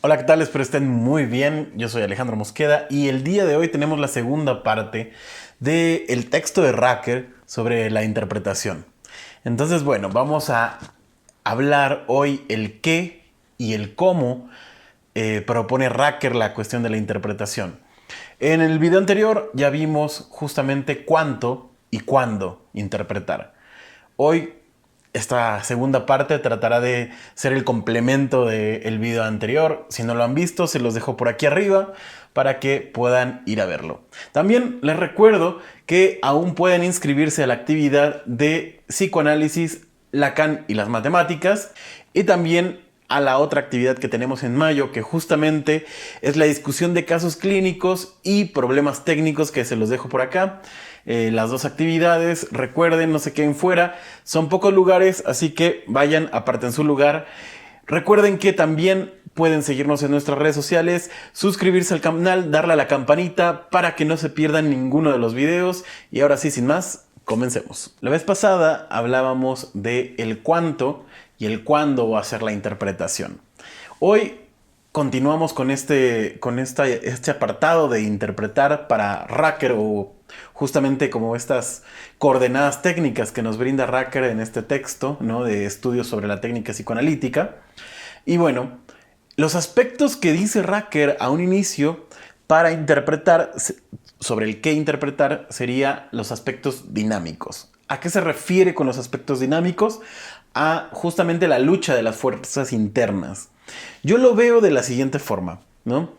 Hola, ¿qué tal? Espero estén muy bien. Yo soy Alejandro Mosqueda y el día de hoy tenemos la segunda parte del texto de Racker sobre la interpretación. Entonces, bueno, vamos a hablar hoy el qué y el cómo propone Racker la cuestión de la interpretación. En el video anterior ya vimos justamente cuánto y cuándo interpretar. Hoy esta segunda parte tratará de ser el complemento del video anterior. Si no lo han visto, se los dejo por aquí arriba para que puedan ir a verlo. También les recuerdo que aún pueden inscribirse a la actividad de psicoanálisis, Lacan y las matemáticas, y también a la otra actividad que tenemos en mayo, que justamente es la discusión de casos clínicos y problemas técnicos, que se los dejo por acá. Las dos actividades, recuerden, no se queden fuera, son pocos lugares, así que vayan, aparten su lugar. Recuerden que también pueden seguirnos en nuestras redes sociales, suscribirse al canal, darle a la campanita para que no se pierdan ninguno de los videos. Y ahora sí, sin más, comencemos. La vez pasada hablábamos de el cuánto y el cuándo va a ser la interpretación. Hoy continuamos con este apartado de interpretar para Racker, o justamente como estas coordenadas técnicas que nos brinda Racker en este texto, ¿no?, de estudios sobre la técnica psicoanalítica. Y bueno, los aspectos que dice Racker a un inicio para interpretar, sobre el qué interpretar, sería los aspectos dinámicos. ¿A qué se refiere con los aspectos dinámicos? A justamente la lucha de las fuerzas internas. Yo lo veo de la siguiente forma, ¿no?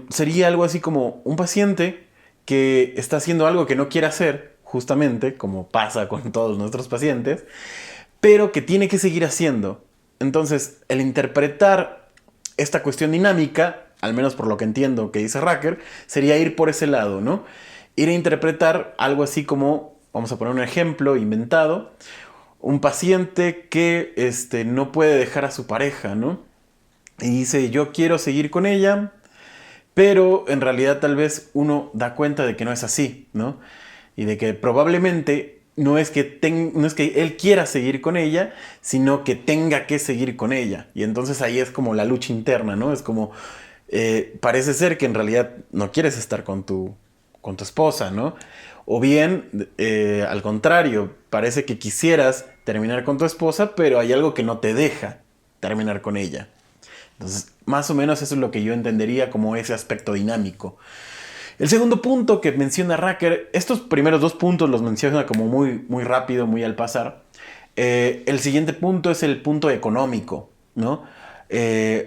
Sería algo así como un paciente que está haciendo algo que no quiere hacer, justamente, como pasa con todos nuestros pacientes, pero que tiene que seguir haciendo. Entonces, el interpretar esta cuestión dinámica, al menos por lo que entiendo que dice Racker, sería ir por ese lado, ¿no? Ir a interpretar algo así como, vamos a poner un ejemplo inventado, un paciente que no puede dejar a su pareja, ¿no? Y dice, yo quiero seguir con ella, pero en realidad tal vez uno da cuenta de que no es así, ¿no? Y de que probablemente no es que él quiera seguir con ella, sino que tenga que seguir con ella. Y entonces ahí es como la lucha interna, ¿no? Es como, parece ser que en realidad no quieres estar con tu esposa, ¿no? O bien, al contrario, parece que quisieras terminar con tu esposa, pero hay algo que no te deja terminar con ella. Entonces, más o menos eso es lo que yo entendería como ese aspecto dinámico. El segundo punto que menciona Racker, estos primeros dos puntos los menciona como muy, muy rápido, muy al pasar. El siguiente punto es el punto económico, ¿no?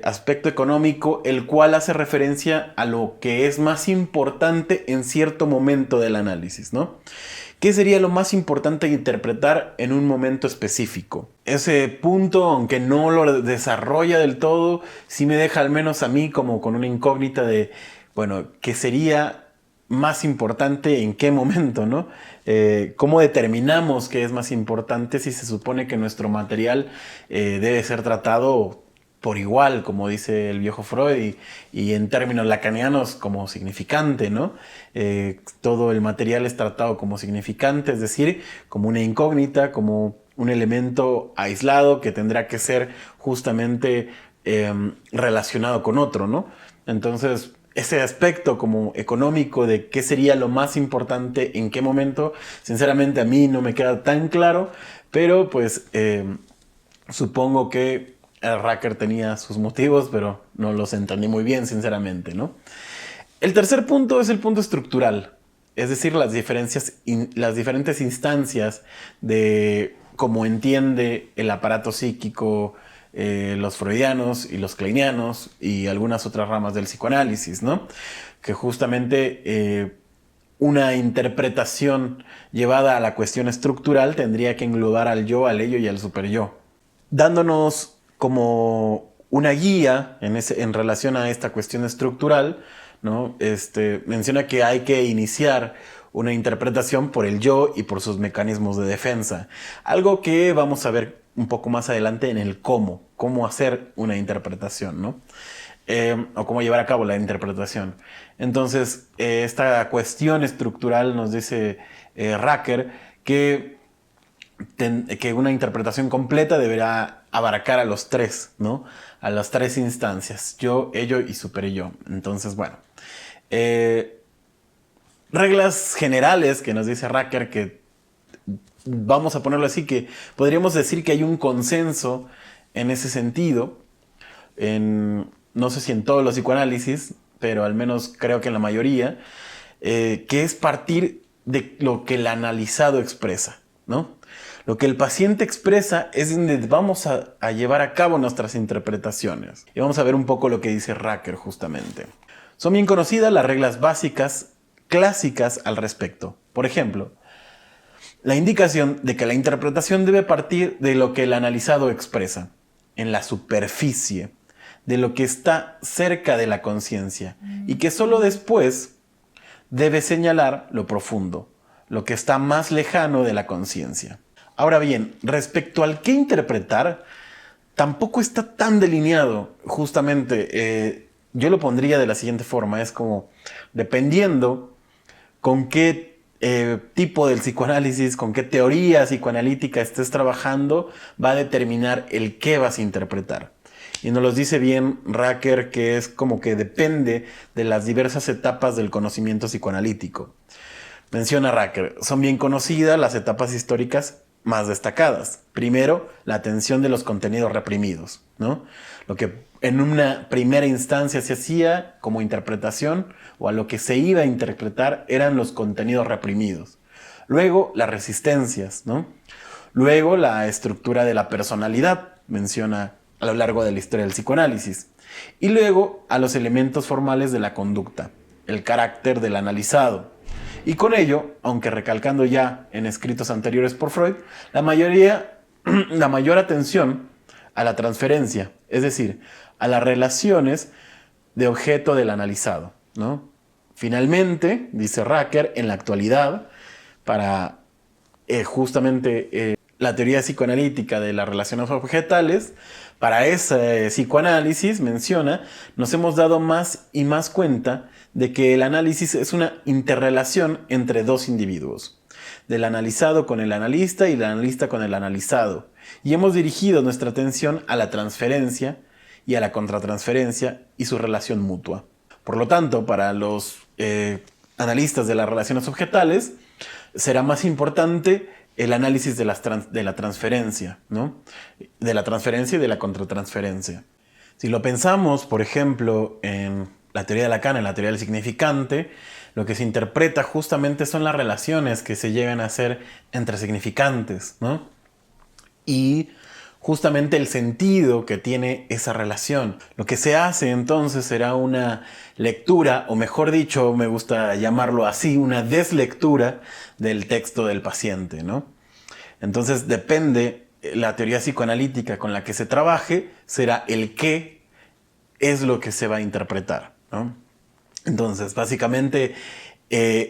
Aspecto económico, el cual hace referencia a lo que es más importante en cierto momento del análisis, ¿no? ¿Qué sería lo más importante de interpretar en un momento específico? Ese punto, aunque no lo desarrolla del todo, sí me deja al menos a mí como con una incógnita de, bueno, ¿qué sería más importante en qué momento, ¿no? ¿Cómo determinamos qué es más importante si se supone que nuestro material debe ser tratado por igual, como dice el viejo Freud, y en términos lacanianos como significante, ¿no? Todo el material es tratado como significante, es decir, como una incógnita, como un elemento aislado que tendrá que ser justamente relacionado con otro, ¿no? Entonces, ese aspecto como económico de qué sería lo más importante en qué momento, sinceramente a mí no me queda tan claro, pero pues supongo que el Racker tenía sus motivos, pero no los entendí muy bien, sinceramente, ¿no? El tercer punto es el punto estructural, es decir, las diferentes instancias de cómo entiende el aparato psíquico los freudianos y los kleinianos y algunas otras ramas del psicoanálisis, ¿no? Que justamente una interpretación llevada a la cuestión estructural tendría que englobar al yo, al ello y al superyo, dándonos como una guía en relación a esta cuestión estructural, ¿no? Menciona que hay que iniciar una interpretación por el yo y por sus mecanismos de defensa. Algo que vamos a ver un poco más adelante en el cómo hacer una interpretación, ¿no? O cómo llevar a cabo la interpretación. Entonces, esta cuestión estructural nos dice Racker que una interpretación completa deberá abarcar a los tres, ¿no? a las tres instancias, yo, ello y superyo. Entonces, bueno, reglas generales que nos dice Racker, que vamos a ponerlo así, que podríamos decir que hay un consenso en ese sentido, no sé si en todos los psicoanálisis, pero al menos creo que en la mayoría, que es partir de lo que el analizado expresa, ¿no? Lo que el paciente expresa es donde vamos a llevar a cabo nuestras interpretaciones. Y vamos a ver un poco lo que dice Racker justamente. Son bien conocidas las reglas básicas, clásicas al respecto. Por ejemplo, la indicación de que la interpretación debe partir de lo que el analizado expresa, en la superficie, de lo que está cerca de la conciencia, y que solo después debe señalar lo profundo, lo que está más lejano de la conciencia. Ahora bien, respecto al qué interpretar, tampoco está tan delineado. Justamente, yo lo pondría de la siguiente forma, es como, dependiendo con qué tipo del psicoanálisis, con qué teoría psicoanalítica estés trabajando, va a determinar el qué vas a interpretar. Y nos lo dice bien Racker, que es como que depende de las diversas etapas del conocimiento psicoanalítico. Menciona Racker, son bien conocidas las etapas históricas más destacadas. Primero, la atención de los contenidos reprimidos, ¿no? Lo que en una primera instancia se hacía como interpretación o a lo que se iba a interpretar eran los contenidos reprimidos. Luego, las resistencias, ¿no? Luego, la estructura de la personalidad, menciona a lo largo de la historia del psicoanálisis. Y luego, a los elementos formales de la conducta, el carácter del analizado. Y con ello, aunque recalcando ya en escritos anteriores por Freud, la mayor atención a la transferencia, es decir, a las relaciones de objeto del analizado, ¿no? Finalmente, dice Racker, en la actualidad, para justamente la teoría psicoanalítica de las relaciones objetales, para ese psicoanálisis, menciona, nos hemos dado más y más cuenta de que el análisis es una interrelación entre dos individuos, del analizado con el analista y el analista con el analizado, y hemos dirigido nuestra atención a la transferencia y a la contratransferencia y su relación mutua. Por lo tanto, para los analistas de las relaciones objetales, será más importante el análisis de la transferencia, ¿no? De la transferencia y de la contratransferencia. Si lo pensamos, por ejemplo, en la teoría de Lacan, en la teoría del significante, lo que se interpreta justamente son las relaciones que se llegan a hacer entre significantes, ¿no? Y justamente el sentido que tiene esa relación. Lo que se hace entonces será una lectura, o mejor dicho, me gusta llamarlo así, una deslectura del texto del paciente, ¿no? Entonces depende, la teoría psicoanalítica con la que se trabaje será el qué es lo que se va a interpretar, ¿no? Entonces, básicamente,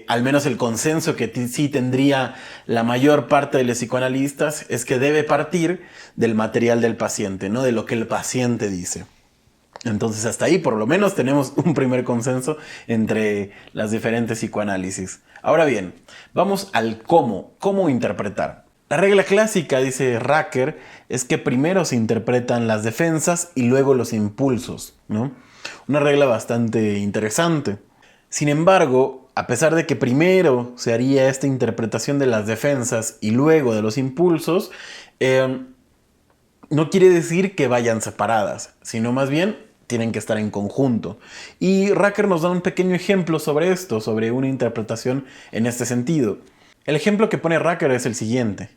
al menos el consenso que sí tendría la mayor parte de los psicoanalistas es que debe partir del material del paciente, ¿no? De lo que el paciente dice. Entonces, hasta ahí por lo menos tenemos un primer consenso entre las diferentes psicoanálisis. Ahora bien, vamos al cómo interpretar. La regla clásica, dice Racker, es que primero se interpretan las defensas y luego los impulsos, ¿no? Una regla bastante interesante. Sin embargo, a pesar de que primero se haría esta interpretación de las defensas y luego de los impulsos, no quiere decir que vayan separadas, sino más bien tienen que estar en conjunto. Y Racker nos da un pequeño ejemplo sobre esto, sobre una interpretación en este sentido. El ejemplo que pone Racker es el siguiente.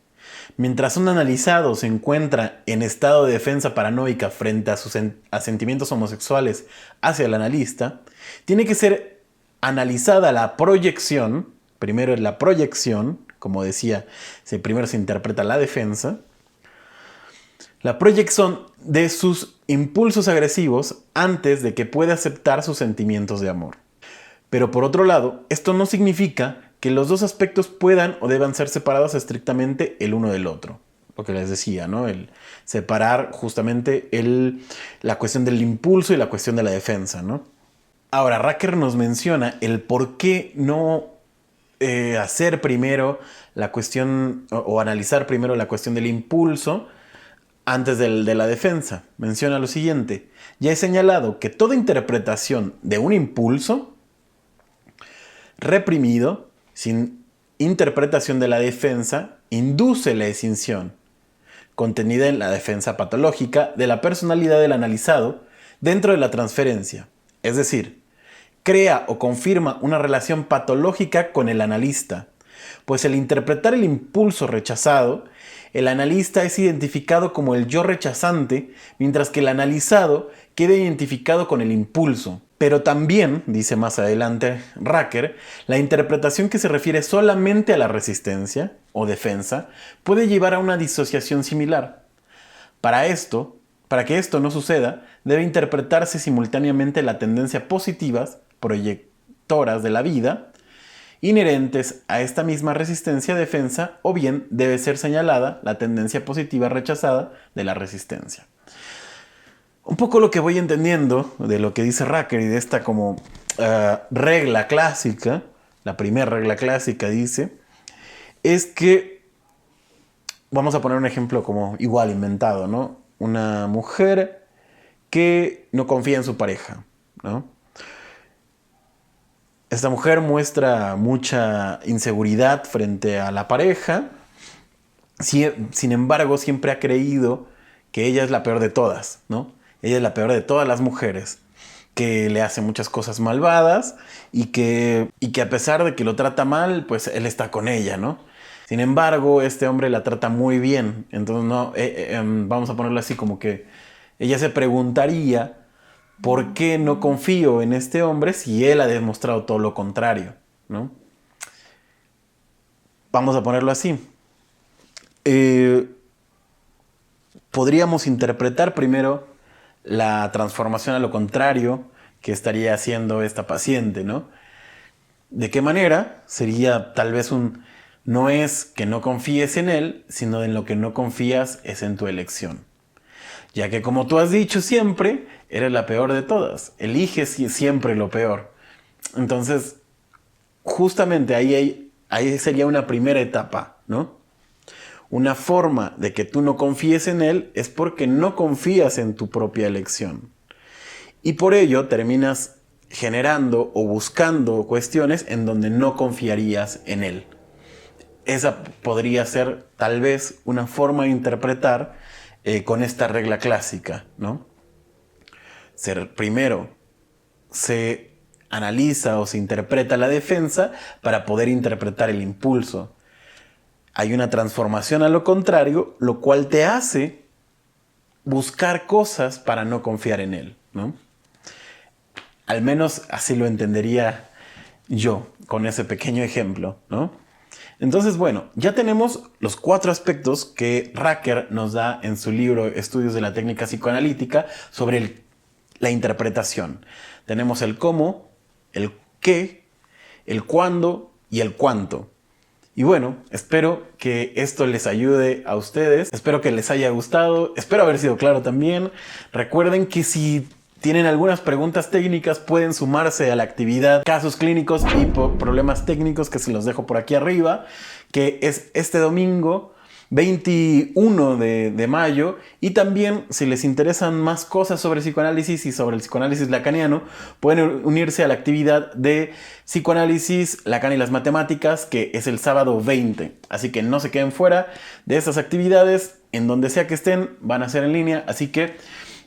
Mientras un analizado se encuentra en estado de defensa paranoica frente a sus sentimientos homosexuales hacia el analista, tiene que ser analizada la proyección, primero es la proyección, como decía, primero se interpreta la defensa, la proyección de sus impulsos agresivos antes de que pueda aceptar sus sentimientos de amor. Pero por otro lado, esto no significa que los dos aspectos puedan o deban ser separados estrictamente el uno del otro. Lo que les decía, ¿no? El separar justamente la cuestión del impulso y la cuestión de la defensa, ¿no? Ahora, Racker nos menciona el por qué no hacer primero la cuestión o analizar primero la cuestión del impulso antes de la defensa, menciona lo siguiente: ya he señalado que toda interpretación de un impulso reprimido, sin interpretación de la defensa, induce la escinsión, contenida en la defensa patológica de la personalidad del analizado dentro de la transferencia. Es decir, crea o confirma una relación patológica con el analista, pues al interpretar el impulso rechazado, el analista es identificado como el yo rechazante, mientras que el analizado queda identificado con el impulso. Pero también, dice más adelante Racker, la interpretación que se refiere solamente a la resistencia o defensa puede llevar a una disociación similar. Para que esto no suceda, debe interpretarse simultáneamente la tendencia positivas, proyectoras de la vida, inherentes a esta misma resistencia-defensa, o bien debe ser señalada la tendencia positiva rechazada de la resistencia. Un poco lo que voy entendiendo de lo que dice Racker y de esta como regla clásica, la primera regla clásica dice, es que, vamos a poner un ejemplo como igual inventado, ¿no? Una mujer que no confía en su pareja, ¿no? Esta mujer muestra mucha inseguridad frente a la pareja, sin embargo siempre ha creído que ella es la peor de todas, ¿no? Ella es la peor de todas las mujeres, que le hace muchas cosas malvadas y que a pesar de que lo trata mal, pues él está con ella, ¿no? Sin embargo, este hombre la trata muy bien. Entonces, no, vamos a ponerlo así como que ella se preguntaría por qué no confío en este hombre si él ha demostrado todo lo contrario, ¿no? Vamos a ponerlo así. Podríamos interpretar primero la transformación a lo contrario que estaría haciendo esta paciente, ¿no? ¿De qué manera? Sería tal vez no es que no confíes en él, sino en lo que no confías es en tu elección. Ya que como tú has dicho siempre, eres la peor de todas. Eliges siempre lo peor. Entonces, justamente ahí sería una primera etapa, ¿no? Una forma de que tú no confíes en él es porque no confías en tu propia elección. Y por ello terminas generando o buscando cuestiones en donde no confiarías en él. Esa podría ser tal vez una forma de interpretar con esta regla clásica, ¿no? Primero se analiza o se interpreta la defensa para poder interpretar el impulso. Hay una transformación a lo contrario, lo cual te hace buscar cosas para no confiar en él, ¿no? Al menos así lo entendería yo con ese pequeño ejemplo, ¿no? Entonces, bueno, ya tenemos los 4 aspectos que Racker nos da en su libro Estudios de la Técnica Psicoanalítica sobre la interpretación. Tenemos el cómo, el qué, el cuándo y el cuánto. Y bueno, espero que esto les ayude a ustedes. Espero que les haya gustado. Espero haber sido claro también. Recuerden que si tienen algunas preguntas técnicas, pueden sumarse a la actividad Casos Clínicos y Problemas Técnicos, que se los dejo por aquí arriba, que es este domingo 21 de mayo. Y también, si les interesan más cosas sobre psicoanálisis y sobre el psicoanálisis lacaniano, pueden unirse a la actividad de Psicoanálisis, Lacan y las Matemáticas, que es el sábado 20. Así que no se queden fuera de estas actividades. En donde sea que estén, van a ser en línea. Así que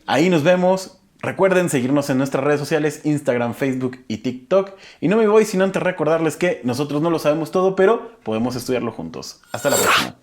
ahí nos vemos. Recuerden seguirnos en nuestras redes sociales, Instagram, Facebook y TikTok. Y no me voy sin antes recordarles que nosotros no lo sabemos todo, pero podemos estudiarlo juntos. Hasta la próxima.